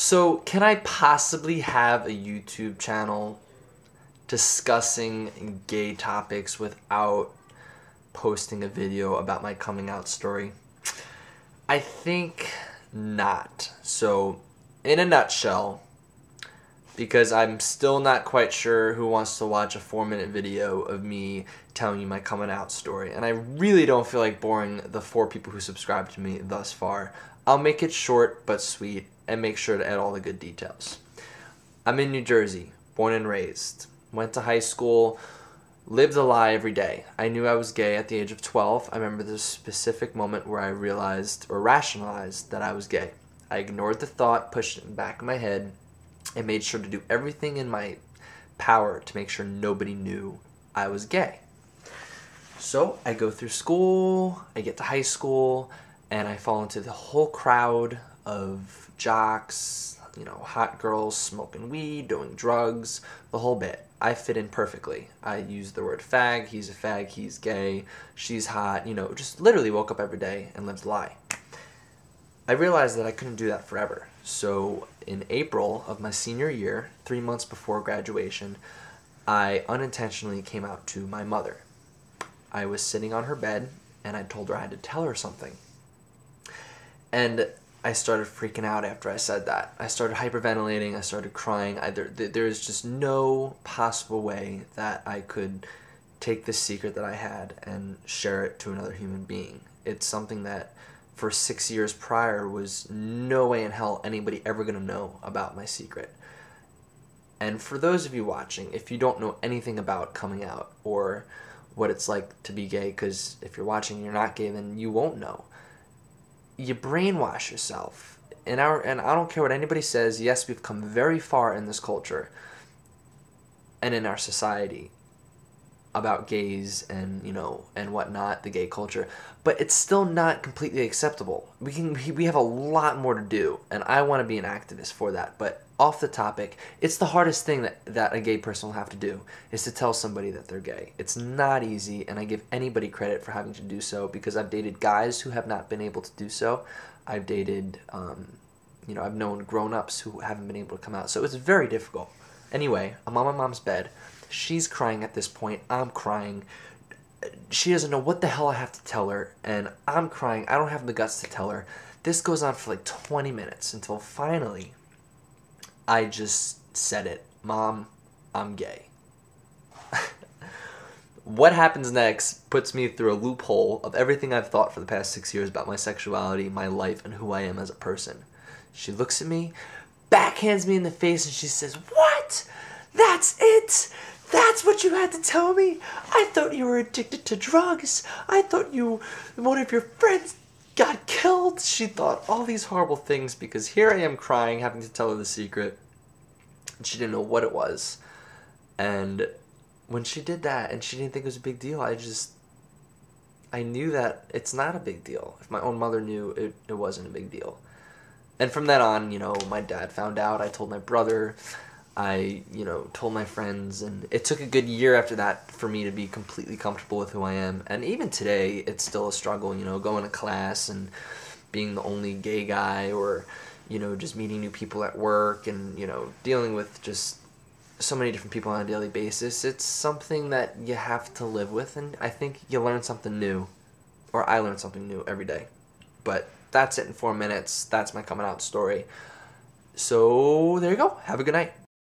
So, can I possibly have a YouTube channel discussing gay topics without posting a video about my coming out story? I think not. So, in a nutshell, because I'm still not quite sure who wants to watch a 4-minute video of me telling you my coming out story, and I really don't feel like boring the 4 people who subscribe to me thus far. I'll make it short but sweet and make sure to add all the good details. I'm in New Jersey, born and raised. Went to high school, lived a lie every day. I knew I was gay at the age of 12. I remember the specific moment where I realized or rationalized that I was gay. I ignored the thought, pushed it in the back of my head, and made sure to do everything in my power to make sure nobody knew I was gay. So I go through school, I get to high school, and I fall into the whole crowd of jocks, hot girls smoking weed, doing drugs, the whole bit. I fit in perfectly. I use the word fag, he's a fag, he's gay, she's hot, just literally woke up every day and lived a lie. I realized that I couldn't do that forever. So in April of my senior year, 3 months before graduation, I unintentionally came out to my mother. I was sitting on her bed and I told her I had to tell her something. And I started freaking out after I said that. I started hyperventilating, I started crying. There is just no possible way that I could take this secret that I had and share it to another human being. It's something that for 6 years prior was no way in hell anybody ever gonna know about my secret. And for those of you watching, if you don't know anything about coming out or what it's like to be gay, because if you're watching and you're not gay, then you won't know. You brainwash yourself. And I don't care what anybody says, yes, we've come very far in this culture and in our society about gays and and whatnot, the gay culture, but it's still not completely acceptable. We have a lot more to do, and I want to be an activist for that. But off the topic, it's the hardest thing that a gay person will have to do, is to tell somebody that they're gay. It's not easy, and I give anybody credit for having to do so, because I've dated guys who have not been able to do so. I've dated I've known grown-ups who haven't been able to come out, so it's very difficult. Anyway, I'm on my mom's bed. She's crying at this point. I'm crying. She doesn't know what the hell I have to tell her, and I'm crying. I don't have the guts to tell her. This goes on for like 20 minutes until finally I just said it. Mom, I'm gay. What happens next puts me through a loophole of everything I've thought for the past 6 years about my sexuality, my life, and who I am as a person. She looks at me, backhands me in the face, and she says, "What? That's it? That's what you had to tell me? I thought you were addicted to drugs. I thought one of your friends got killed." She thought all these horrible things because here I am crying, having to tell her the secret. And she didn't know what it was. And when she did that and she didn't think it was a big deal, I knew that it's not a big deal. If my own mother knew, it wasn't a big deal. And from then on, my dad found out. I told my brother. I, told my friends, and it took a good year after that for me to be completely comfortable with who I am. And even today, it's still a struggle, going to class and being the only gay guy, or, just meeting new people at work and, dealing with just so many different people on a daily basis. It's something that you have to live with, and I think you learn something new, or I learn something new every day. But that's it in 4 minutes. That's my coming out story. So there you go. Have a good night.